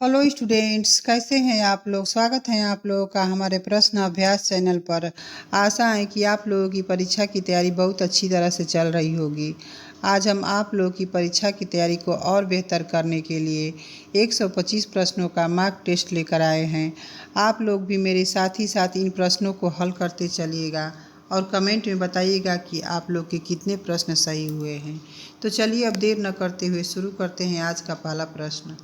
Hello students, कैसे हैं आप लोग। स्वागत है आप लोगों का हमारे प्रश्न अभ्यास चैनल पर। आशा है कि आप लोगों की परीक्षा की तैयारी बहुत अच्छी तरह से चल रही होगी। आज हम आप लोगों की परीक्षा की तैयारी को और बेहतर करने के लिए 125 प्रश्नों का मार्क टेस्ट लेकर आए हैं। आप लोग भी मेरे साथ ही साथ इन प्रश्नों को हल करते चलिएगा और कमेंट में बताइएगा कि आप लोग के कितने प्रश्न सही हुए हैं। तो चलिए अब देर न करते हुए शुरू करते हैं आज का पहला प्रश्न।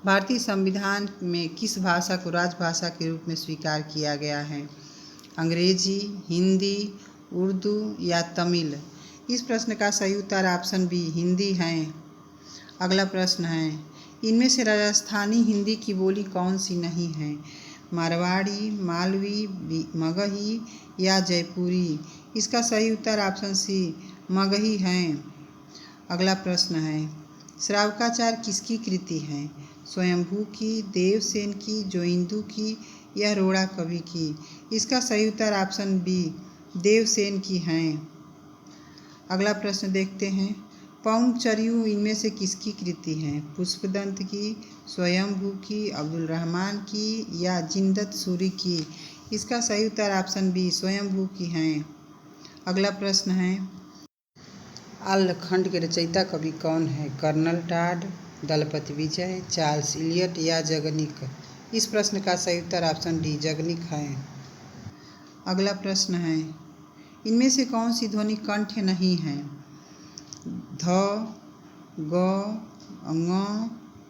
भारतीय संविधान में किस भाषा को राजभाषा के रूप में स्वीकार किया गया है? अंग्रेजी, हिंदी, उर्दू या तमिल? इस प्रश्न का सही उत्तर ऑप्शन बी हिंदी है। अगला प्रश्न है, इनमें से राजस्थानी हिंदी की बोली कौन सी नहीं है? मारवाड़ी, मालवी, मगही या जयपुरी? इसका सही उत्तर ऑप्शन सी मगही है। अगला प्रश्न है, श्रावकाचार किसकी कृति है? स्वयंभू की, देवसेन की, जोइंदू की या रोड़ा कवि की? इसका सही उत्तर ऑप्शन बी देवसेन की है। अगला प्रश्न देखते हैं, पौंगचर्यू इनमें से किसकी कृति है? पुष्पदंत की, स्वयंभू की, अब्दुल रहमान की या जिंदत सूरी की? इसका सही उत्तर ऑप्शन बी स्वयंभू की है। अगला प्रश्न है, आल्ह खंड के रचयिता कवि कौन है? कर्नल टाड, दलपति विजय, चार्ल्स इलियट या जगनिक? इस प्रश्न का सही उत्तर ऑप्शन डी जगनिक है। अगला प्रश्न है, इनमें से कौन सी ध्वनि कंठ नहीं है? ध, ग, ङ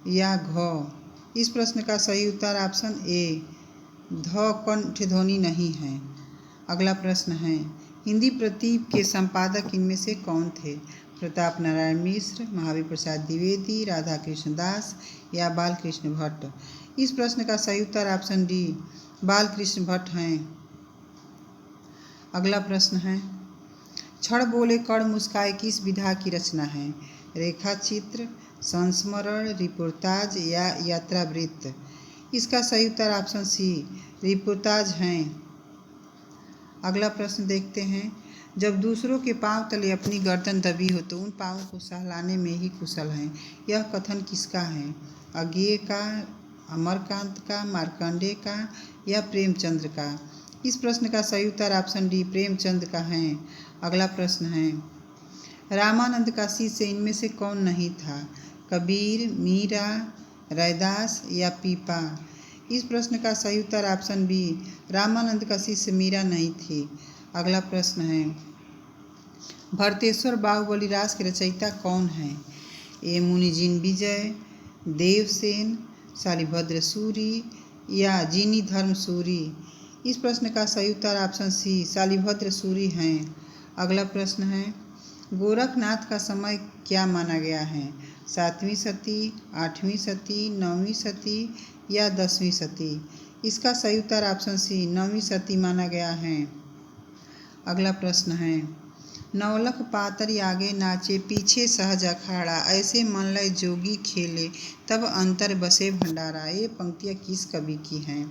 या घ? इस प्रश्न का सही उत्तर ऑप्शन ए ध कंठ ध्वनि नहीं है। अगला प्रश्न है, हिंदी प्रदीप के संपादक इनमें से कौन थे? प्रताप नारायण मिश्र, महावीर प्रसाद द्विवेदी, राधा कृष्ण दास या बालकृष्ण भट्ट? इस प्रश्न का सही उत्तर ऑप्शन डी बालकृष्ण भट्ट हैं। अगला प्रश्न है, छड़ बोले कड़ मुस्काए किस विधा की रचना है? रेखा चित्र, संस्मरण, रिपोर्ताज या यात्रावृत्त? इसका सही उत्तर ऑप्शन सी रिपोर्ताज हैं। अगला प्रश्न देखते हैं, जब दूसरों के पांव तले अपनी गर्दन दबी हो तो उन पांवों को सहलाने में ही कुशल हैं। यह कथन किसका है? अज्ञेय का, अमरकांत का, मार्कंडेय का या प्रेमचंद्र का? इस प्रश्न का सही उत्तर ऑप्शन डी प्रेमचंद का है। अगला प्रश्न है, रामानंद का शिष्य इनमें से कौन नहीं था? कबीर, मीरा, रैदास या पीपा? इस प्रश्न का सही उत्तर ऑप्शन बी रामानंद का शिष्य मीरा नहीं थी। अगला प्रश्न है, भरतेश्वर बाहुबली रास के रचयिता कौन है? ए मुनिजिन विजय, देवसेन, शालिभद्र सूरी या जीनी धर्म सूरी? इस प्रश्न का सही उत्तर ऑप्शन सी शालिभद्र सूरी हैं। अगला प्रश्न है, गोरखनाथ का समय क्या माना गया है? 7वीं सदी, 8वीं सदी, 9वीं सदी या 10वीं सदी? इसका सही उत्तर ऑप्शन सी 9वीं सदी माना गया है। अगला प्रश्न है, नौलख पातरी आगे नाचे पीछे सहज अखाड़ा, ऐसे मन लय जोगी खेले तब अंतर बसे भंडारा? ये पंक्तियाँ किस कवि की हैं?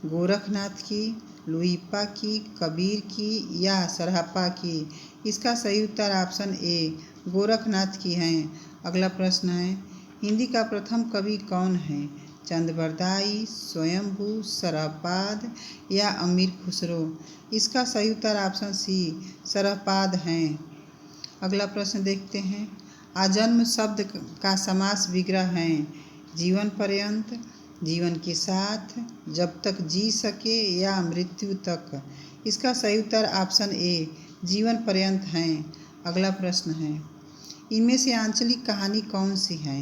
गोरखनाथ की, लुइपा की, कबीर की या सरहप्पा की? इसका सही उत्तर ऑप्शन ए गोरखनाथ की हैं। अगला प्रश्न है, हिंदी का प्रथम कवि कौन है? चंदबरदाई, स्वयंभू, सरहपाद या अमीर खुसरो? इसका सही उत्तर ऑप्शन सी सरहपाद हैं। अगला प्रश्न देखते हैं, आजन्म शब्द का समास विग्रह हैं? जीवन पर्यंत, जीवन के साथ, जब तक जी सके या मृत्यु तक? इसका सही उत्तर ऑप्शन ए जीवन पर्यंत हैं। अगला प्रश्न है, इनमें से आंचलिक कहानी कौन सी है?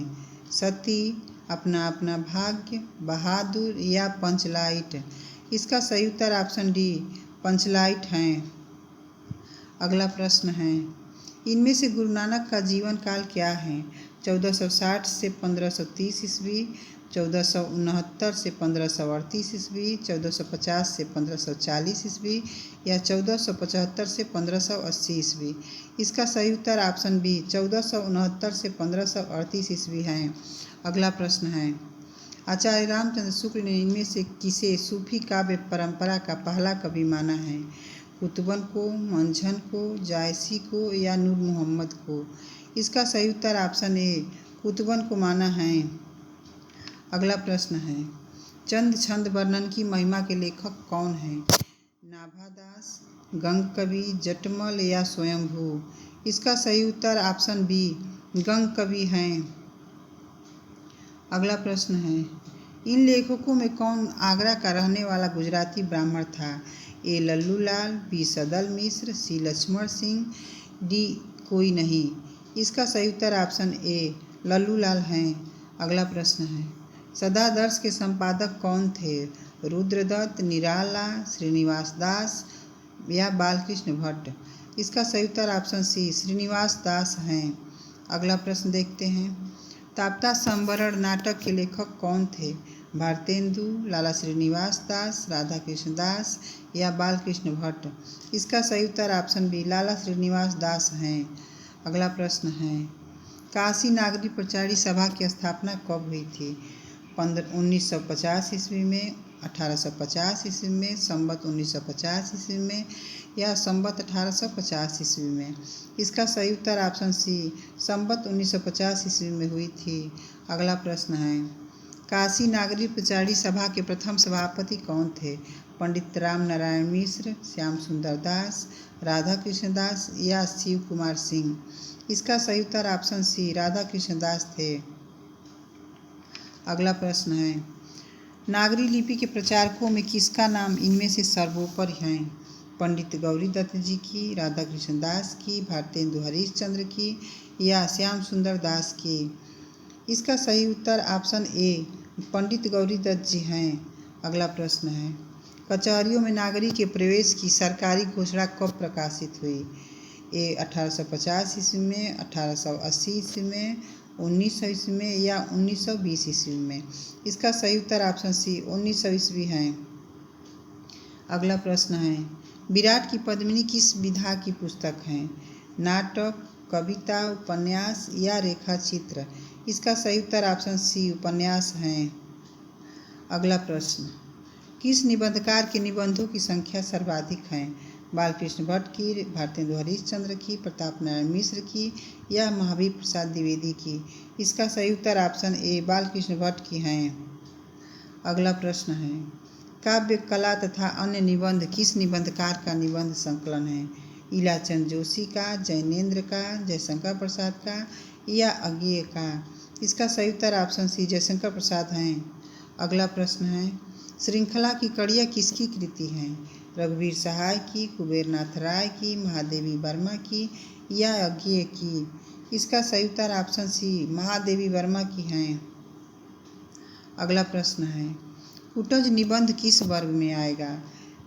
सती, अपना अपना भाग्य, बहादुर या पंचलाइट? इसका सही उत्तर ऑप्शन डी पंचलाइट हैं। अगला प्रश्न है, इनमें से गुरु नानक का जीवन काल क्या है? 1460 से 1530 ईस्वी, 1469 से 1538 ईस्वी, 1450 से 1540 ईस्वी या 1475 से 1580 ईस्वी? इसका सही उत्तर ऑप्शन बी 1469 से 1538 ईस्वी है। अगला प्रश्न है, आचार्य रामचंद्र शुक्ल ने इनमें से किसे सूफी काव्य परंपरा का पहला कवि माना है? कुतुबन को, मंझन को, जायसी को या नूर मोहम्मद को? इसका सही उत्तर ऑप्शन ए कुतुबन को माना है। अगला प्रश्न है, चंद छंद वर्णन की महिमा के लेखक कौन हैं? नाभादास, गंग कवि, जटमल या स्वयंभू? इसका सही उत्तर ऑप्शन बी गंग कवि हैं। अगला प्रश्न है, इन लेखकों में कौन आगरा का रहने वाला गुजराती ब्राह्मण था? ए लल्लू लाल, बी सदल मिश्र, सी लक्ष्मण सिंह, डी कोई नहीं? इसका सही उत्तर ऑप्शन ए लल्लू लाल हैं। अगला प्रश्न है, सदादर्श के संपादक कौन थे? रुद्रदत्त, निराला, श्रीनिवास दास या बालकृष्ण भट्ट? इसका सही उत्तर ऑप्शन सी श्रीनिवास दास हैं। अगला प्रश्न देखते हैं, ताप्ता संवरण नाटक के लेखक कौन थे? भारतेंदु, लाला श्रीनिवास दास, राधा कृष्ण दास या बालकृष्ण भट्ट? इसका सही उत्तर ऑप्शन बी लाला श्रीनिवास दास हैं। अगला प्रश्न है, काशी नागरी प्रचारी सभा की स्थापना कब हुई थी? 1950 ईस्वी में, 1850 ईस्वी में, संवत 1950 ईस्वी में या संवत 1850 ईस्वी में? इसका सही उत्तर ऑप्शन सी संवत 1950 ईस्वी में हुई थी। अगला प्रश्न है, काशी नागरी प्रचारी सभा के प्रथम सभापति कौन थे? पंडित राम नारायण मिश्र, श्याम सुंदर दास, राधा कृष्ण दास या शिव कुमार सिंह? इसका सही उत्तर ऑप्शन सी राधा कृष्ण दास थे। अगला प्रश्न है, नागरी लिपि के प्रचारकों में किसका नाम इनमें से सर्वोपरि है? पंडित गौरी दत्त जी की, राधा कृष्ण दास की, भारतेंदु हरिश्चंद्र की या श्याम सुंदर दास की? इसका सही उत्तर ऑप्शन ए पंडित गौरी दत्त जी हैं। अगला प्रश्न है, कचहरियों में नागरिक के प्रवेश की सरकारी घोषणा कब प्रकाशित हुई? ए 1850 ईस्वी में, 1880 ईस्वी में, 1900 ईस्वी में या 1920 ईस्वी में? इसका सही उत्तर ऑप्शन सी 1900 ईस्वी है। अगला प्रश्न है, विराट की पद्मिनी किस विधा की पुस्तक है? नाटक, कविता, उपन्यास या रेखा चित्र? इसका सही उत्तर ऑप्शन सी उपन्यास है। अगला प्रश्न, किस निबंधकार के निबंधों की संख्या सर्वाधिक है? बालकृष्ण भट्ट की, भारतेंदु हरिश्चंद्र की, प्रताप नारायण मिश्र की या महावीर प्रसाद द्विवेदी की? इसका सही उत्तर ऑप्शन ए बालकृष्ण भट्ट की हैं। अगला प्रश्न है, काव्य कला तथा अन्य निबंध किस निबंधकार का निबंध संकलन है? इलाचंद जोशी का, जैनेन्द्र का, जयशंकर प्रसाद का या अज्ञेय का? इसका सही उत्तर ऑप्शन सी जयशंकर प्रसाद हैं। अगला प्रश्न है, श्रृंखला की कड़ियाँ किसकी कृति हैं? रघुवीर सहाय की, कुबेरनाथ राय की, महादेवी वर्मा की या अज्ञेय की? इसका सही उत्तर ऑप्शन सी महादेवी वर्मा की हैं। अगला प्रश्न है, कुटज निबंध किस वर्ग में आएगा?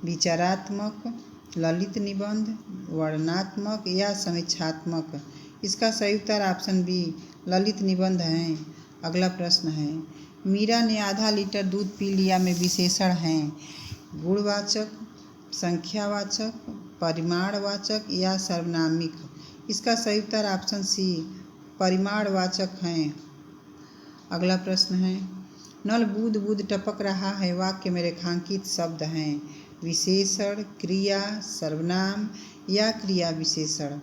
विचारात्मक, ललित निबंध, वर्णनात्मक या समीक्षात्मक? इसका सही उत्तर ऑप्शन बी ललित निबंध हैं। अगला प्रश्न है, मीरा ने आधा लीटर दूध पी लिया में विशेषण हैं? गुणवाचक, संख्यावाचक, परिमाणवाचक या सर्वनामिक? इसका सही उत्तर ऑप्शन सी परिमाणवाचक हैं। अगला प्रश्न है, नल बूंद बूंद टपक रहा है वाक्य में रेखांकित शब्द हैं? विशेषण, क्रिया, सर्वनाम या क्रिया विशेषण?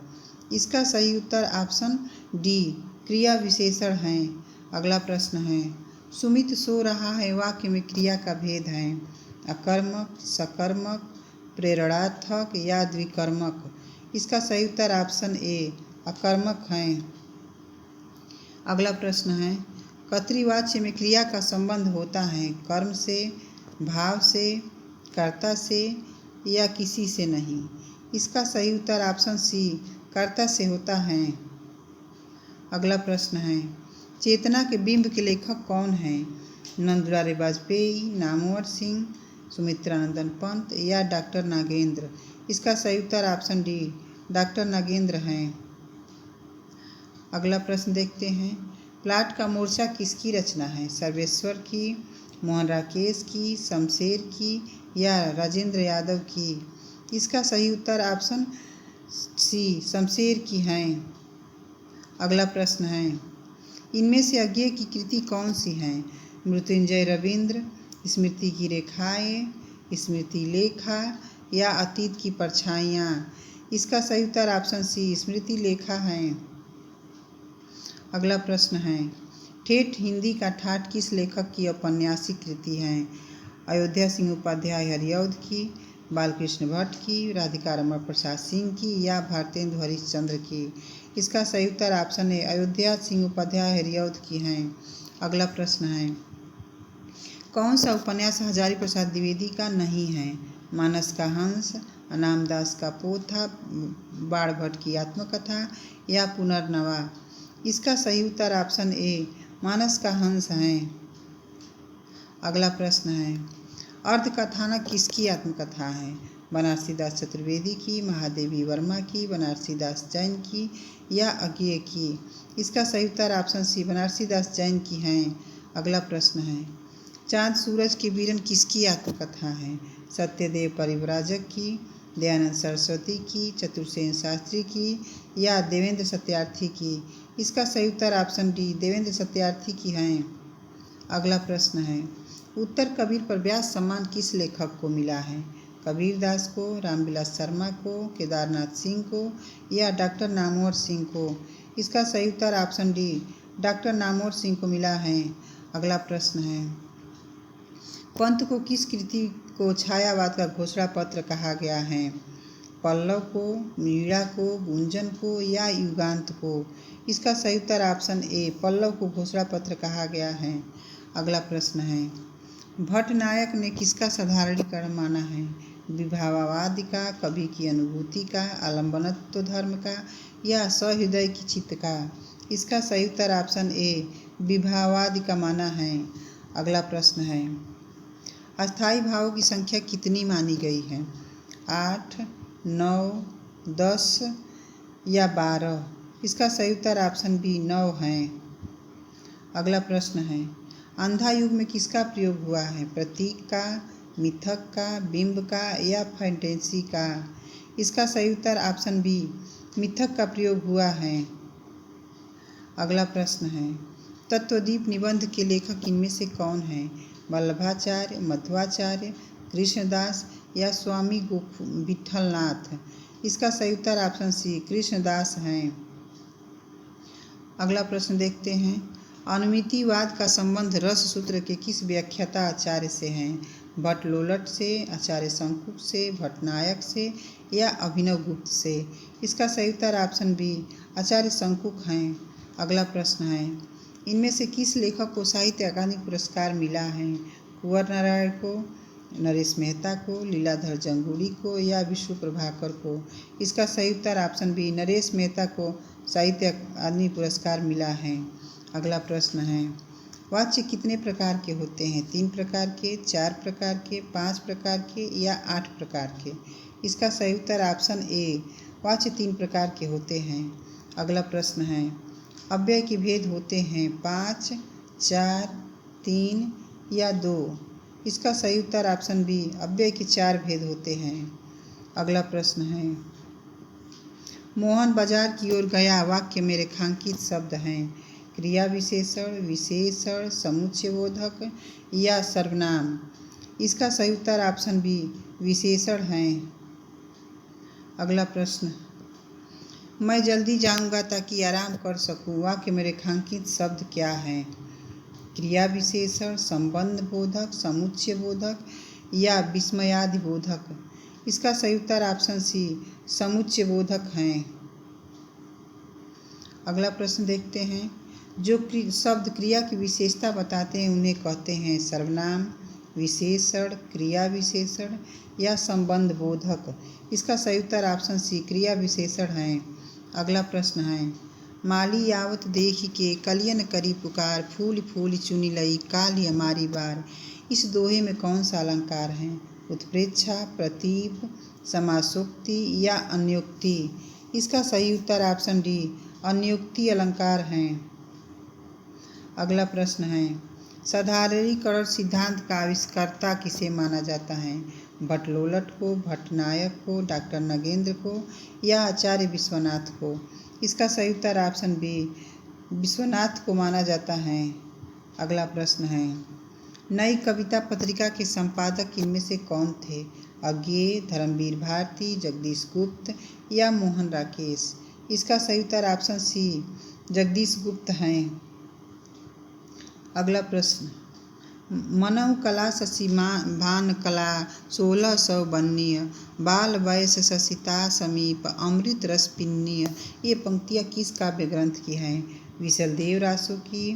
इसका सही उत्तर ऑप्शन डी क्रिया विशेषण हैं। अगला प्रश्न है, सुमित सो रहा है वाक्य में क्रिया का भेद है? अकर्मक, सकर्मक, प्रेरणार्थक या द्विकर्मक? इसका सही उत्तर ऑप्शन ए अकर्मक हैं। अगला प्रश्न है, कर्तृवाच्य में क्रिया का संबंध होता है कर्म से, भाव से, कर्ता से या किसी से नहीं? इसका सही उत्तर ऑप्शन सी कर्ता से होता है। अगला प्रश्न है, चेतना के बिंब के लेखक कौन हैं? नंदुलाल वाजपेयी, नामवर सिंह, सुमित्रानंदन पंत या डॉक्टर नागेंद्र? इसका सही उत्तर ऑप्शन डी डॉक्टर नागेंद्र हैं। अगला प्रश्न देखते हैं, प्लाट का मोर्चा किसकी रचना है? सर्वेश्वर की, मोहन राकेश की, शमशेर की या राजेंद्र यादव की? इसका सही उत्तर ऑप्शन सी शमशेर की हैं। अगला प्रश्न है, इनमें से अज्ञेय की कृति कौन सी है? मृत्युंजय रविंद्र, स्मृति की रेखाएं, स्मृति लेखा या अतीत की परछाइयाँ? इसका सही उत्तर ऑप्शन सी स्मृति लेखा हैं। अगला प्रश्न है, ठेठ हिंदी का ठाठ किस लेखक की औपन्यासिक कृति है? अयोध्या सिंह उपाध्याय हरिऔध की, बालकृष्ण भट्ट की, राधिका रमण प्रसाद सिंह की या भारतेंदु हरिश्चंद्र की? इसका सही उत्तर ऑप्शन ए अयोध्या सिंह उपाध्याय हरिऔध की हैं। अगला प्रश्न है, कौन सा उपन्यास हजारी प्रसाद द्विवेदी का नहीं है? मानस का हंस, अनामदास का पोथा, बाण भट्ट की आत्मकथा या पुनर्नवा? इसका सही उत्तर ऑप्शन ए मानस का हंस है। अगला प्रश्न है, अर्धकथानक किसकी आत्मकथा है? बनारसी दास चतुर्वेदी की, महादेवी वर्मा की, बनारसी दास जैन की या अज्ञेय की? इसका सही उत्तर ऑप्शन सी बनारसी दास जैन की हैं। अगला प्रश्न है, चाँद सूरज के बीरन किसकी आत्मकथा है? सत्यदेव परिव्राजक की, दयानंद सरस्वती की, चतुर्सेन शास्त्री की या देवेंद्र सत्यार्थी की? इसका सही उत्तर ऑप्शन डी देवेंद्र सत्यार्थी की हैं। अगला प्रश्न है, उत्तर कबीर पर व्यास सम्मान किस लेखक को मिला है? कबीर दास को, रामविलास शर्मा को, केदारनाथ सिंह को या डॉक्टर नामवर सिंह को? इसका सही उत्तर option D doctor Namvar Singh को मिला है। अगला प्रश्न है, पंत को किस कृति को छायावाद का घोषणा पत्र कहा गया है? पल्लव को, मीरा को, गुंजन को या युगांत को? इसका सही उत्तर ऑप्शन ए पल्लव को घोषणा पत्र कहा गया है। अगला प्रश्न है, भट्ट नायक ने किसका साधारणीकरण माना है? विभावाद का, कवि की अनुभूति का, आलम्बनत्व धर्म का या सहृदय की चित्त का? इसका सही उत्तर ऑप्शन ए विभावाद का माना है। अगला प्रश्न है, अस्थायी भावों की संख्या कितनी मानी गई है? 8, 9, 10 या 12? इसका सही उत्तर ऑप्शन बी 9 है। अगला प्रश्न है, अंधा युग में किसका प्रयोग हुआ है? प्रतीक का, मिथक का, बिंब का या फैंटेसी का? इसका सही उत्तर ऑप्शन बी मिथक का प्रयोग हुआ है। अगला प्रश्न है, तत्वदीप निबंध के लेखक इनमें से कौन है? वल्लभाचार्य, मध्वाचार्य, कृष्णदास या स्वामी विठलनाथ? इसका सही उत्तर ऑप्शन सी कृष्णदास हैं। अगला प्रश्न देखते हैं, अनुमितिवाद का संबंध रस सूत्र के किस व्याख्याता आचार्य से है? भट्ट लोलट से, आचार्य शंकुक से, भट्टनायक से या अभिनव गुप्त से? इसका सही उत्तर ऑप्शन बी आचार्य शंकुक हैं। अगला प्रश्न है, इनमें से किस लेखक को साहित्य अकादमी पुरस्कार मिला है? कुंवर नारायण को, नरेश मेहता को, लीलाधर जंगूड़ी को या विश्व प्रभाकर को? इसका सही उत्तर ऑप्शन बी नरेश मेहता को साहित्य अकादमी पुरस्कार मिला है। अगला प्रश्न है, वाच्य कितने प्रकार के होते हैं? 3 प्रकार के, 4 प्रकार के, 5 प्रकार के या 8 प्रकार के? इसका सही उत्तर ऑप्शन ए वाच्य 3 प्रकार के होते हैं। अगला प्रश्न है, अव्यय के भेद होते हैं 5, 4, 3 या 2? इसका सही उत्तर ऑप्शन बी अव्यय के 4 भेद होते हैं। अगला प्रश्न है, मोहन बाजार की ओर गया वाक्य में रेखांकित शब्द हैं? क्रिया विशेषण, विशेषण, समुच्चयबोधक या सर्वनाम? इसका सही उत्तर ऑप्शन बी विशेषण हैं। अगला प्रश्न, मैं जल्दी जाऊंगा ताकि आराम कर सकूं वाक्य में रेखांकित शब्द क्या है? क्रिया विशेषण, संबंध बोधक, समुच्चय बोधक या विस्मयादि बोधक? इसका सही उत्तर ऑप्शन सी समुच्चय बोधक हैं। अगला प्रश्न देखते हैं, जो शब्द क्रिया की विशेषता बताते हैं उन्हें कहते हैं सर्वनाम, विशेषण, क्रिया विशेषण या संबंध बोधक? इसका सही उत्तर ऑप्शन सी क्रिया विशेषण हैं। अगला प्रश्न है, माली आवत देखी के कलियन करी पुकार, फूल फूल चुनी लई काली हमारी बार? इस दोहे में कौन सा अलंकार है? उत्प्रेक्षा, प्रतीप, समासोक्ति या अन्योक्ति? इसका सही उत्तर ऑप्शन डी अन्योक्ति अलंकार हैं। अगला प्रश्न है, साधारणीकरण सिद्धांत का आविष्कर्ता किसे माना जाता है? भट्ट लोलट को, भट्टनायक को, डॉक्टर नगेंद्र को या आचार्य विश्वनाथ को? इसका सही उत्तर ऑप्शन बी विश्वनाथ को माना जाता है। अगला प्रश्न है, नई कविता पत्रिका के संपादक इनमें से कौन थे? अज्ञेय, धर्मवीर भारती, जगदीश गुप्त या मोहन राकेश? इसका सही उत्तर ऑप्शन सी जगदीश गुप्त हैं। अगला प्रश्न, मनऊ कला शशि भान कला 1692 बाल वयस शशिता समीप अमृत रस पिन्नीय। ये पंक्तियाँ किस काव्य ग्रंथ की हैं? विशलदेव रासो की,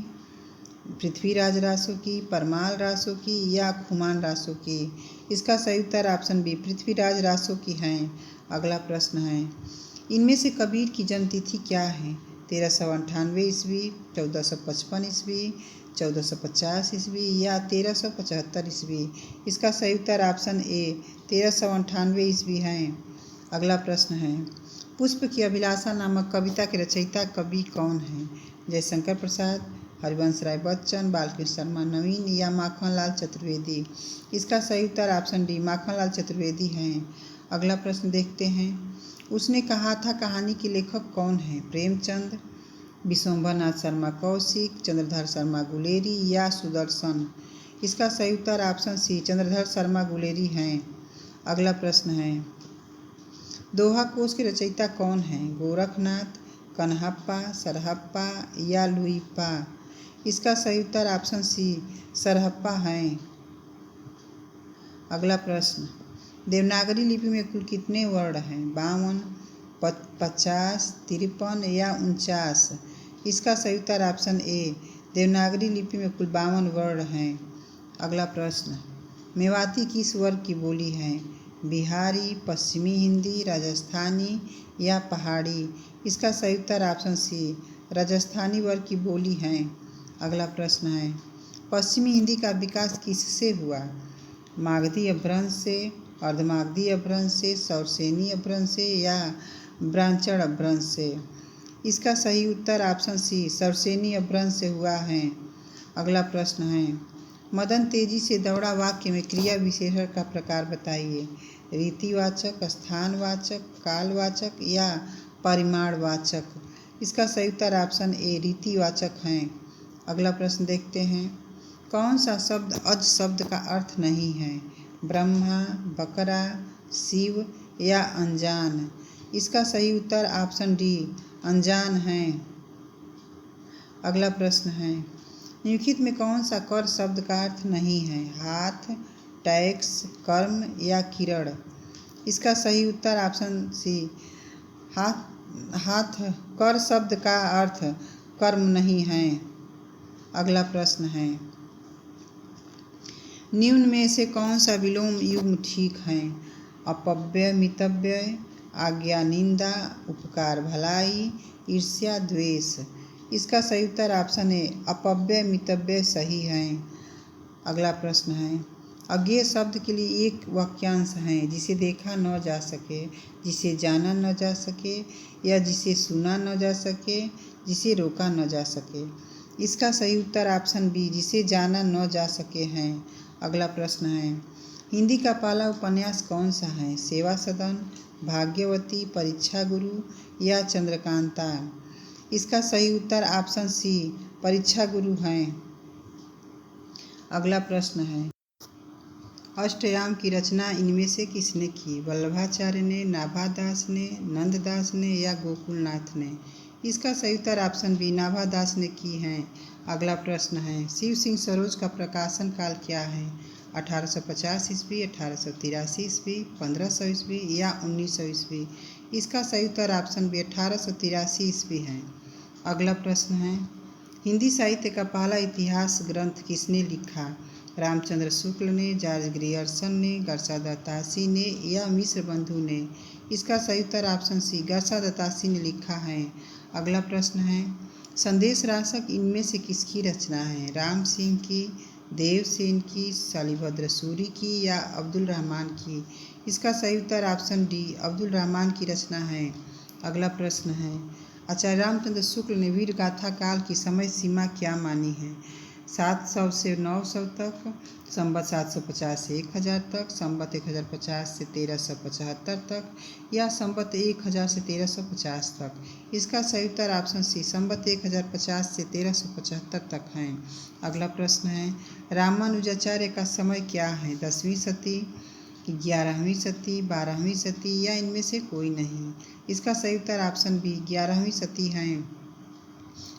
पृथ्वीराज रासो की, परमाल रासो की या खुमान रासो की? इसका सही उत्तर ऑप्शन बी पृथ्वीराज रासो की हैं। अगला प्रश्न है, इनमें से कबीर की जन्मतिथि क्या है? 1398 ईस्वी, 1455 ईस्वी, 1450 ईस्वी या 1375 ईस्वी? इसका सही उत्तर ऑप्शन ए 1398 ईस्वी है। अगला प्रश्न है, पुष्प की अभिलाषा नामक कविता के रचयिता कवि कौन हैं? जयशंकर प्रसाद, हरिवंश राय बच्चन, बालकृष्ण शर्मा नवीन या माखनलाल चतुर्वेदी? इसका सही उत्तर ऑप्शन डी माखनलाल चतुर्वेदी हैं। अगला प्रश्न देखते हैं, उसने कहा था कहानी के लेखक कौन हैं? प्रेमचंद, विश्वम्भरनाथ शर्मा कौशिक, चंद्रधर शर्मा गुलेरी या सुदर्शन? इसका सही उत्तर ऑप्शन सी चंद्रधर शर्मा गुलेरी हैं। अगला प्रश्न है, दोहा कोश के रचयिता कौन हैं? गोरखनाथ, कन्हप्पा, सरहप्पा या लुइप्पा? इसका सही उत्तर ऑप्शन सी सरहप्पा हैं। अगला प्रश्न, देवनागरी लिपि में कुल कितने वर्ण हैं? 52, 50, 53 या 49? इसका सही उत्तर ऑप्शन ए देवनागरी लिपि में कुल 52 वर्ण हैं। अगला प्रश्न, मेवाती किस वर्ग की बोली है? बिहारी, पश्चिमी हिंदी, राजस्थानी या पहाड़ी? इसका सही उत्तर ऑप्शन सी राजस्थानी वर्ग की बोली है। अगला प्रश्न है, पश्चिमी हिंदी का विकास किससे हुआ? मागधी अपभ्रंश से, अर्धमागधी अपभ्रंश से, सौरसेनी अपभ्रंश से या ब्राह्मण अपभ्रंश से? इसका सही उत्तर ऑप्शन सी सौरसेनी अपभ्रंश से हुआ है। अगला प्रश्न है, मदन तेजी से दौड़ा वाक्य में क्रिया विशेषण का प्रकार बताइए। रीतिवाचक, स्थानवाचक, कालवाचक या परिमाणवाचक? इसका सही उत्तर ऑप्शन ए रीतिवाचक हैं। अगला प्रश्न देखते हैं, कौन सा शब्द अज शब्द का अर्थ नहीं है? ब्रह्मा, बकरा, शिव या अनजान? इसका सही उत्तर ऑप्शन डी अनजान है। अगला प्रश्न है, निम्नलिखित में कौन सा कर शब्द का अर्थ नहीं है? हाथ, टैक्स, कर्म या किरण? इसका सही उत्तर ऑप्शन सी हाथ कर शब्द का अर्थ कर्म नहीं है। अगला प्रश्न है, निम्न में से कौन सा विलोम युग्म ठीक है? अपव्यय मितव्यय, आज्ञा निंदा, उपकार भलाई, ईर्ष्या द्वेष? इसका सही उत्तर ऑप्शन ए अपव्यय मितव्यय सही है। अगला प्रश्न है, अज्ञेय शब्द के लिए एक वाक्यांश है जिसे देखा न जा सके, जिसे जाना न जा सके या जिसे सुना न जा सके, जिसे रोका न जा सके? इसका सही उत्तर ऑप्शन बी जिसे जाना न जा सके हैं। अगला प्रश्न है, हिंदी का पहला उपन्यास कौन सा है? सेवा सदन, भाग्यवती, परीक्षा गुरु या चंद्रकांता? इसका सही उत्तर ऑप्शन सी परीक्षा गुरु हैं। अगला प्रश्न है, अष्टयाम की रचना इनमें से किसने की? वल्लभाचार्य ने, नाभादास ने, नंददास ने या गोकुलनाथ ने? इसका सही उत्तर ऑप्शन बी नाभादास ने की हैं। अगला प्रश्न है, शिव सिंह सरोज का प्रकाशन काल क्या है? 1850 ईस्वी, 1883 ईस्वी, 1500 ईस्वी या 1900 ईस्वी? इसका सही उत्तर ऑप्शन बी 1883 ईस्वी है। अगला प्रश्न है, हिंदी साहित्य का पहला इतिहास ग्रंथ किसने लिखा? रामचंद्र शुक्ल ने, जॉर्ज ग्रियर्सन ने, गर्सा दत्तासी ने या मिश्र बंधु ने? इसका सही उत्तर ऑप्शन सी गर्सा दत्तासी ने लिखा है। अगला प्रश्न है, संदेश राशक इनमें से किसकी रचना है? राम सिंह की, देवसेन की, शालिभद्र सूरी की या अब्दुल रहमान की? इसका सही उत्तर ऑप्शन डी अब्दुल रहमान की रचना है। अगला प्रश्न है, आचार्य रामचंद्र शुक्ल ने वीर गाथा काल की समय सीमा क्या मानी है? 700 से 900 तक, संवत 750 से 1000 तक, संवत 1050 से 1375 तक या संवत 1000 से 1350 तक? इसका सही उत्तर ऑप्शन सी संवत 1050 से 1375 तक है। अगला प्रश्न है, रामानुजाचार्य का समय क्या है? 10वीं सदी, 11वीं सदी, 12वीं सदी या इनमें से कोई नहीं? इसका सही उत्तर ऑप्शन बी 11वीं सदी है।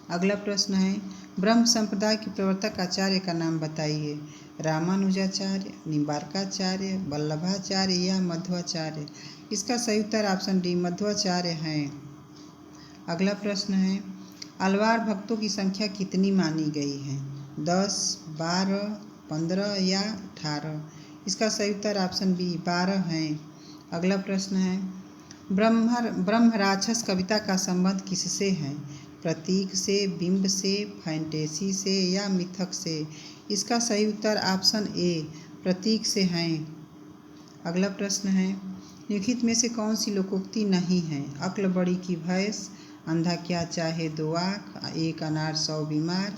अगला प्रश्न है, ब्रह्म संप्रदाय के प्रवर्तक आचार्य का नाम बताइए। रामानुजाचार्य, निम्बार्काचार्य, वल्लभाचार्य या मध्वाचार्य। इसका सही उत्तर ऑप्शन डी मध्वाचार्य हैं। अगला प्रश्न है, अलवार भक्तों की संख्या कितनी मानी गई है? 10, 12, 15 या 18। इसका सही उत्तर ऑप्शन बी 12 है। अगला प्रश्न है, ब्रह्म राक्षस कविता का संबंध किससे है? प्रतीक से, बिंब से, फैंटेसी से या मिथक से? इसका सही उत्तर ऑप्शन ए प्रतीक से है। अगला प्रश्न है, निम्नलिखित में से कौन सी लोकोक्ति नहीं है? अक्ल बड़ी की भैंस, अंधा क्या चाहे दो आँख, एक अनार 100 बीमार,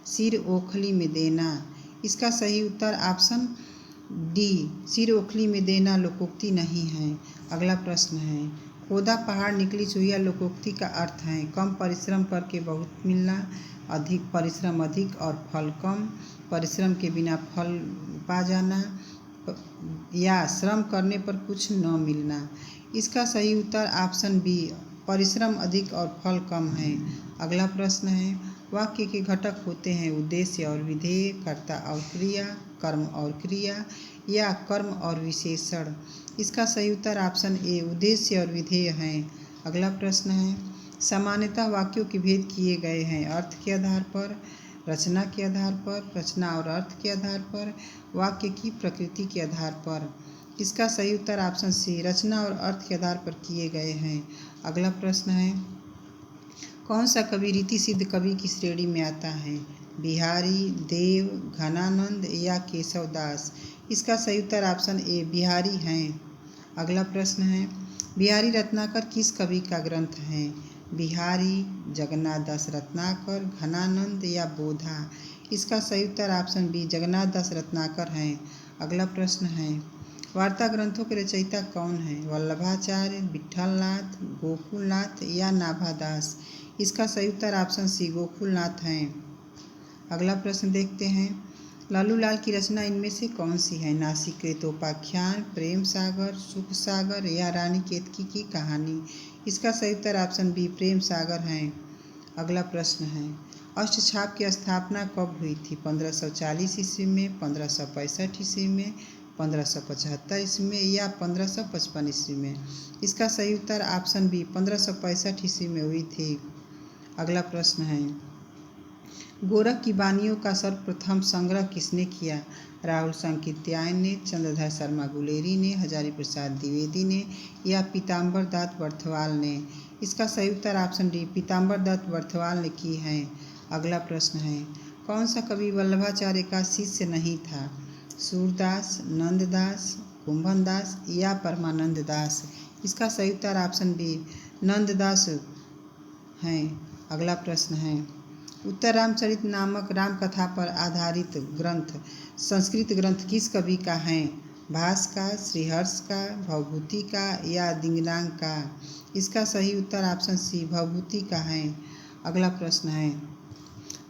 सिर ओखली में देना। इसका सही उत्तर ऑप्शन डी सिर ओखली में देना लोकोक्ति नहीं है। अगला प्रश्न है, खोदा पहाड़ निकली चूहिया लोकोक्ति का अर्थ है कम परिश्रम करके बहुत मिलना, अधिक परिश्रम अधिक और फल कम, परिश्रम के बिना फल पा जाना या श्रम करने पर कुछ न मिलना। इसका सही उत्तर ऑप्शन बी परिश्रम अधिक और फल कम है। अगला प्रश्न है, वाक्य के घटक होते हैं उद्देश्य और विधेय, कर्ता और क्रिया, कर्म और क्रिया या कर्म और विशेषण। इसका सही उत्तर ऑप्शन ए उद्देश्य और विधेय हैं। अगला प्रश्न है, सामान्यतः वाक्यों के भेद किए गए हैं अर्थ के आधार पर, रचना के आधार पर, रचना और अर्थ के आधार पर, वाक्य की प्रकृति के आधार पर। इसका सही उत्तर ऑप्शन सी रचना और अर्थ के आधार पर किए गए हैं। अगला प्रश्न है, कौन सा कवि रीति सिद्ध कवि की श्रेणी में आता है? बिहारी, देव, घनानंद या केशवदास। इसका सही उत्तर ऑप्शन ए बिहारी हैं। अगला प्रश्न है, बिहारी रत्नाकर किस कवि का ग्रंथ है? बिहारी, जगन्नाथ दास रत्नाकर, घनानंद या बोधा। इसका सही उत्तर ऑप्शन बी जगन्नाथ दास रत्नाकर हैं। अगला प्रश्न है, वार्ता ग्रंथों के रचयिता कौन है? वल्लभाचार्य, विट्ठलनाथ, गोकुलनाथ या नाभादास। इसका सही उत्तर ऑप्शन सी गोकुलनाथ हैं। अगला प्रश्न देखते हैं, लालूलाल की रचना इनमें से कौन सी है? नासिकेतोपाख्यान, प्रेम सागर, सुख सागर या रानी केतकी की कहानी। इसका सही उत्तर ऑप्शन बी प्रेम सागर हैं। अगला प्रश्न है, अष्टछाप की स्थापना कब हुई थी? 1540 ईस्वी में, 1565 ईस्वी में, 1575 ईस्वी में या 1555 ईस्वी में। इसका सही उत्तर ऑप्शन बी 1565 ईस्वी में हुई थी। अगला प्रश्न है, गोरख की वाणियों का सर्वप्रथम संग्रह किसने किया? राहुल सांकृत्यायन ने, चंद्रधर शर्मा गुलेरी ने, हजारी प्रसाद द्विवेदी ने या पीताम्बर दत्त बर्थवाल ने। इसका सही उत्तर ऑप्शन डी पीताम्बर दत्त बर्थवाल ने की है। अगला प्रश्न है, कौन सा कवि वल्लभाचार्य का शिष्य नहीं था? सूरदास, नंददास, कुंभनदास या परमानंद दास। इसका सही उत्तर ऑप्शन बी नंददास हैं। अगला प्रश्न है, उत्तर रामचरित नामक रामकथा पर आधारित ग्रंथ संस्कृत ग्रंथ किस कवि का है? भास का, श्रीहर्ष का, भवभूति का या दिंगनाग का। इसका सही उत्तर ऑप्शन सी भवभूति का है। अगला प्रश्न है,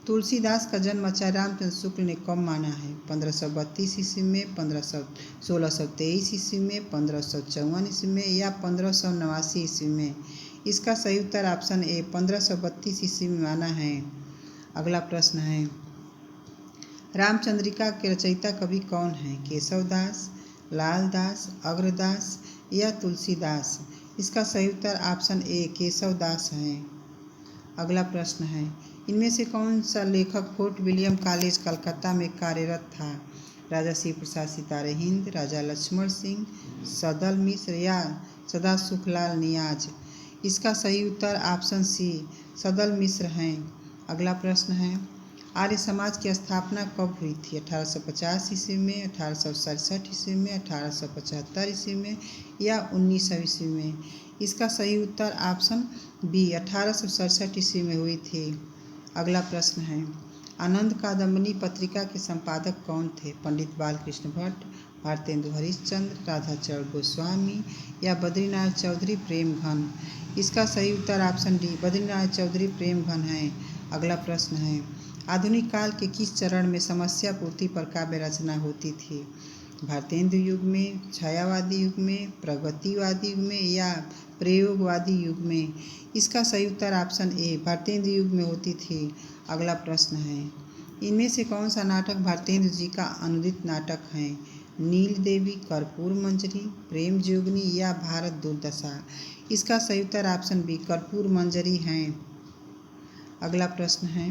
तुलसीदास का जन्म आचार्य रामचंद्र शुक्ल ने कब माना है? 1532 ईस्वी में, 1623 ईस्वी में, 1554 ईस्वी में या 1589 ईस्वी में। इसका सही उत्तर ऑप्शन ए 1532 ईस्वी में माना है। अगला प्रश्न है, रामचंद्रिका के रचयिता कवि कौन है? केशवदास, लालदास, अग्रदास या तुलसीदास। इसका सही उत्तर ऑप्शन ए केशवदास है। अगला प्रश्न है, इनमें से कौन सा लेखक फोर्ट विलियम कॉलेज कलकत्ता में कार्यरत था? राजा शिव प्रसाद सितारे हिंद, राजा लक्ष्मण सिंह, सदल मिश्र या सदा सुखलाल नियाज। इसका सही उत्तर ऑप्शन सी सदल मिश्र हैं। अगला प्रश्न है, आर्य समाज की स्थापना कब हुई थी? 1850 ईस्वी में, 1867 ईस्वी में, 1875 ईस्वी में या 1900 ईस्वी में। इसका सही उत्तर ऑप्शन बी 1867 ईस्वी में हुई थी। अगला प्रश्न है, आनंद कादम्बनी पत्रिका के संपादक कौन थे? पंडित बालकृष्ण भट्ट, भारतेंदु हरिश्चंद्र, राधाचरण गोस्वामी या बद्रीनाथ चौधरी प्रेमघन। इसका सही उत्तर ऑप्शन डी बद्रीनाथ चौधरी प्रेमघन है। अगला प्रश्न है, आधुनिक काल के किस चरण में समस्या पूर्ति पर काव्य रचना होती थी? भारतेंदु युग में, छायावादी युग में, प्रगतिवादी युग में या प्रयोगवादी युग में। इसका सही उत्तर ऑप्शन ए भारतेंदु युग में होती थी। अगला प्रश्न है, इनमें से कौन सा नाटक भारतेंदु जी का अनुदित नाटक है? नील देवी, कर्पूर मंजरी, प्रेम जोगनी या भारत दुर्दशा? इसका सही उत्तर ऑप्शन बी कर्पूर मंजरी है। अगला प्रश्न है,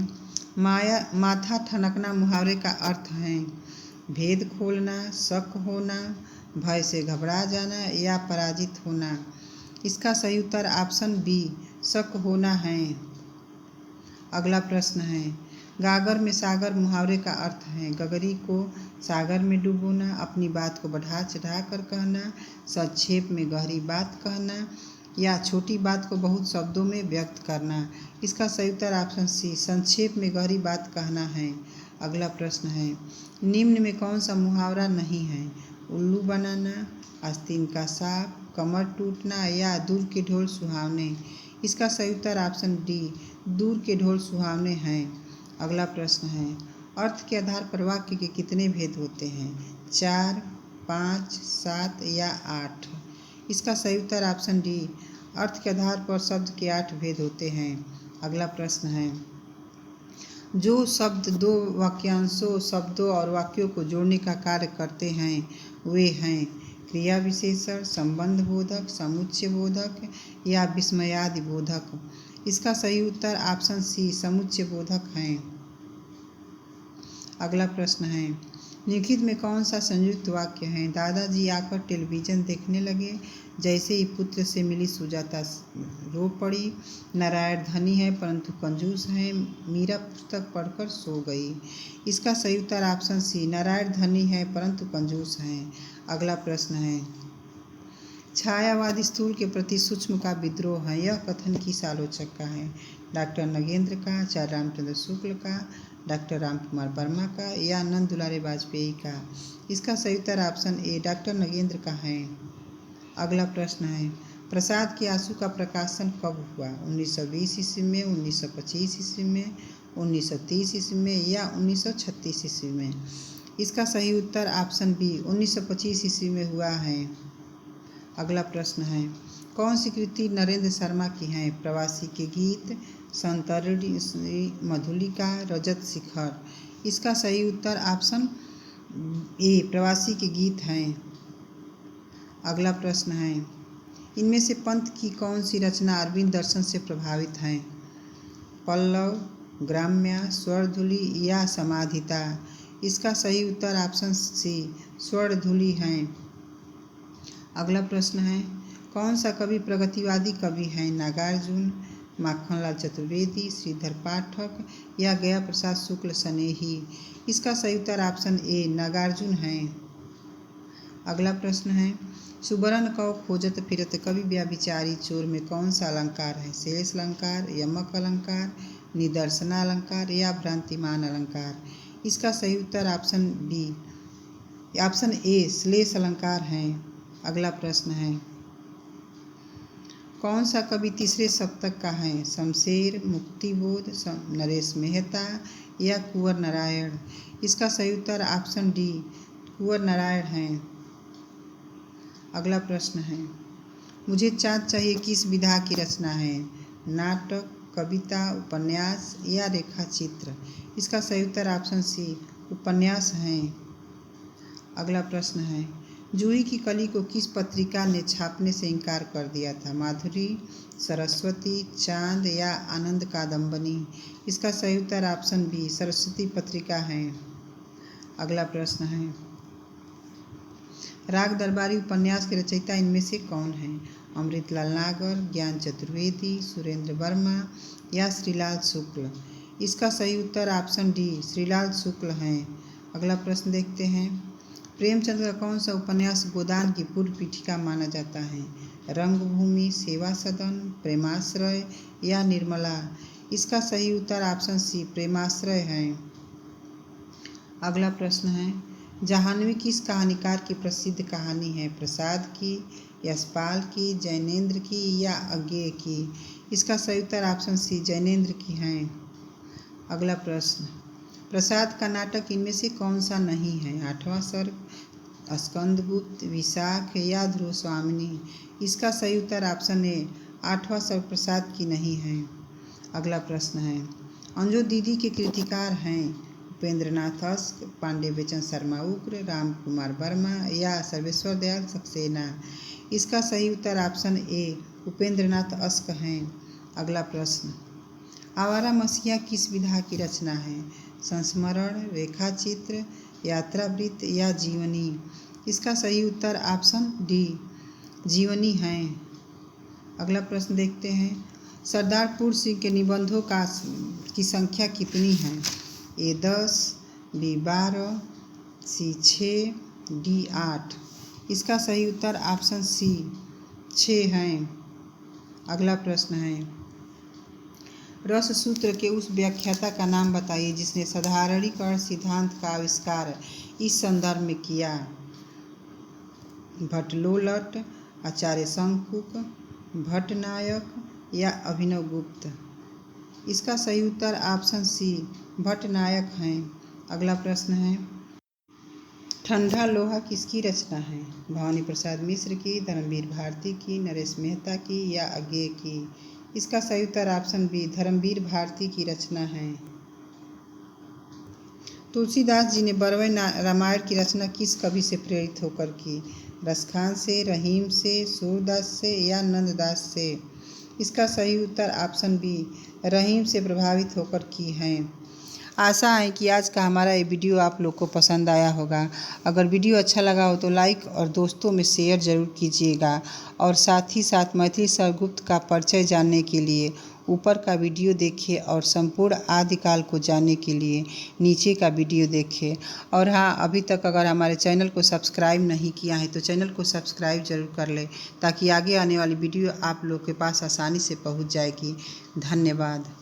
माथा ठनकना मुहावरे का अर्थ है? भेद खोलना, शक होना, भय से घबरा जाना या पराजित होना? इसका सही उत्तर ऑप्शन बी शक होना है। अगला प्रश्न है, गागर में सागर मुहावरे का अर्थ है? गगरी को सागर में डुबोना, अपनी बात को बढ़ा चढ़ा कर कहना, संक्षेप में गहरी बात कहना या छोटी बात को बहुत शब्दों में व्यक्त करना? इसका सही उत्तर ऑप्शन सी संक्षेप में गहरी बात कहना है। अगला प्रश्न है, निम्न में कौन सा मुहावरा नहीं है? उल्लू बनाना, आस्तीन का सांप, कमर टूटना या दूर के ढोल सुहावने? इसका सही उत्तर ऑप्शन डी दूर के ढोल सुहावने हैं। अगला प्रश्न है, अर्थ के आधार पर वाक्य के कितने भेद होते हैं? 4, 5, 7 या 8? इसका सही उत्तर ऑप्शन डी अर्थ के आधार पर शब्द के 8 भेद होते हैं। अगला प्रश्न है, जो शब्द दो वाक्यांशों, शब्दों और वाक्यों को जोड़ने का कार्य करते हैं वे हैं क्रिया विशेषण, संबंध बोधक, समुच्चय बोधक या विस्मयादि बोधक? इसका सही उत्तर ऑप्शन सी समुच्चय बोधक है। अगला प्रश्न है, निम्नलिखित में कौन सा संयुक्त वाक्य है? दादाजी आकर टेलीविज़न देखने लगे, जैसे ही पुत्र से मिली सुजाता रो पड़ी, नारायण धनी है परंतु कंजूस है, मीरा पुस्तक पढ़कर सो गई। इसका सही उत्तर ऑप्शन सी नारायण धनी है परंतु कंजूस है। अगला प्रश्न है, छायावादी स्थूल के प्रति सूक्ष्म का विद्रोह है, यह कथन किस आलोचक का है? डॉक्टर नगेंद्र का, आचार्य रामचंद्र शुक्ल का, डॉक्टर रामकुमार वर्मा का या नंद दुलारे वाजपेयी का? इसका सही उत्तर ऑप्शन ए डॉक्टर नगेंद्र का है। अगला प्रश्न है, प्रसाद के आंसू का प्रकाशन कब हुआ? 1920 ईस्वी में, 1925 ईस्वी में, 1930 ईस्वी में या 1936 ईस्वी में? इसका सही उत्तर ऑप्शन बी 1925 ईस्वी में हुआ है। अगला प्रश्न है, कौन सी कृति नरेंद्र शर्मा की है? प्रवासी के गीत, संतरणी मधुलिका, रजत शिखर? इसका सही उत्तर ऑप्शन ए प्रवासी के गीत हैं। अगला प्रश्न है, इनमें से पंत की कौन सी रचना अरविंद दर्शन से प्रभावित है? पल्लव, ग्राम्या, स्वर्णधुली या समाधिता? इसका सही उत्तर ऑप्शन सी स्वर्णधुली है। अगला प्रश्न है, कौन सा कवि प्रगतिवादी कवि है? नागार्जुन, माखनलाल चतुर्वेदी, श्रीधर पाठक या गया प्रसाद शुक्ल स्नेही? इसका सही उत्तर ऑप्शन ए नागार्जुन है। अगला प्रश्न है, सुबरन कौ खोजत फिरत कवि व्याभिचारी चोर में कौन सा अलंकार है? शेष अलंकार, यमक अलंकार, निदर्शना अलंकार या भ्रांतिमान अलंकार? इसका सही उत्तर ऑप्शन बी ऑप्शन ए श्लेष अलंकार है। अगला प्रश्न है, कौन सा कवि तीसरे सप्तक का है? शमशेर, मुक्तिबोध, नरेश मेहता या कुंवर नारायण? इसका सही उत्तर ऑप्शन डी कुंवर नारायण है। अगला प्रश्न है, मुझे चाँद चाहिए किस विधा की रचना है? नाटक, कविता, उपन्यास या रेखाचित्र? इसका सही उत्तर ऑप्शन सी उपन्यास है। अगला प्रश्न है, जूही की कली को किस पत्रिका ने छापने से इनकार कर दिया था? माधुरी, सरस्वती, चांद या आनंद कादम्बनी? इसका सही उत्तर ऑप्शन बी सरस्वती पत्रिका है। अगला प्रश्न है, राग दरबारी उपन्यास के रचयिता इनमें से कौन है? अमृतलाल नागर, ज्ञान चतुर्वेदी, सुरेंद्र वर्मा या श्रीलाल शुक्ल? इसका सही उत्तर ऑप्शन डी श्रीलाल शुक्ल है। अगला प्रश्न देखते हैं, प्रेमचंद का कौन सा उपन्यास गोदान की पूर्व पीठिका माना जाता है? रंगभूमि, सेवा सदन, प्रेमाश्रय या निर्मला? इसका सही उत्तर ऑप्शन सी प्रेमाश्रय है। अगला प्रश्न है, जाह्नवी किस कहानीकार की प्रसिद्ध कहानी है? प्रसाद की, यशपाल की, जैनेन्द्र की या अज्ञेय की? इसका सही उत्तर ऑप्शन सी जैनेन्द्र की है। अगला प्रश्न, प्रसाद का नाटक इनमें से कौन सा नहीं है? आठवां सर्ग, स्कंदगुप्त, विशाख या ध्रुव स्वामिनी? इसका सही उत्तर ऑप्शन ए आठवां सर्ग प्रसाद की नहीं है। अगला प्रश्न है, अंजो दीदी के कृतिकार हैं उपेंद्रनाथ अस्क, पांडे बेचन शर्मा उग्र, राम कुमार वर्मा या सर्वेश्वर दयाल सक्सेना। इसका सही उत्तर ऑप्शन ए उपेंद्रनाथ अस्क हैं। अगला प्रश्न, आवारा मसीहा किस विधा की रचना है? संस्मरण, रेखाचित्र, यात्रावृत्त या जीवनी। इसका सही उत्तर ऑप्शन डी जीवनी है। अगला प्रश्न देखते हैं, सरदार पूर्ण सिंह के निबंधों की संख्या कितनी है? ए 10, बी 12, सी 6, डी 8। इसका सही उत्तर ऑप्शन सी 6 है। अगला प्रश्न है, रस सूत्र के उस व्याख्याता का नाम बताइए जिसने साधारणीकरण सिद्धांत का आविष्कार इस संदर्भ में किया। भट्टलोलट, आचार्य शंकुक, भट्टनायक या अभिनवगुप्त। इसका सही उत्तर ऑप्शन सी भट्टनायक हैं। अगला प्रश्न है, ठंडा लोहा किसकी रचना है? भवानी प्रसाद मिश्र की, धर्मवीर भारती की, नरेश मेहता की या अज्ञेय की। इसका सही उत्तर ऑप्शन बी धर्मवीर भारती की रचना है। तुलसीदास जी ने बरवई रामायण की रचना किस कवि से प्रेरित होकर की? रसखान से, रहीम से, सूरदास से या नंददास से। इसका सही उत्तर ऑप्शन बी रहीम से प्रभावित होकर की है। आशा है कि आज का हमारा ये वीडियो आप लोग को पसंद आया होगा। अगर वीडियो अच्छा लगा हो तो लाइक और दोस्तों में शेयर ज़रूर कीजिएगा और साथ ही साथ मैथिली सरगुप्त का परिचय जानने के लिए ऊपर का वीडियो देखिए और संपूर्ण आदिकाल को जानने के लिए नीचे का वीडियो देखिए। और हाँ, अभी तक अगर हमारे चैनल को सब्सक्राइब नहीं किया है तो चैनल को सब्सक्राइब ज़रूर कर लें ताकि आगे आने वाली वीडियो आप लोग के पास आसानी से पहुंच जाएगी। धन्यवाद।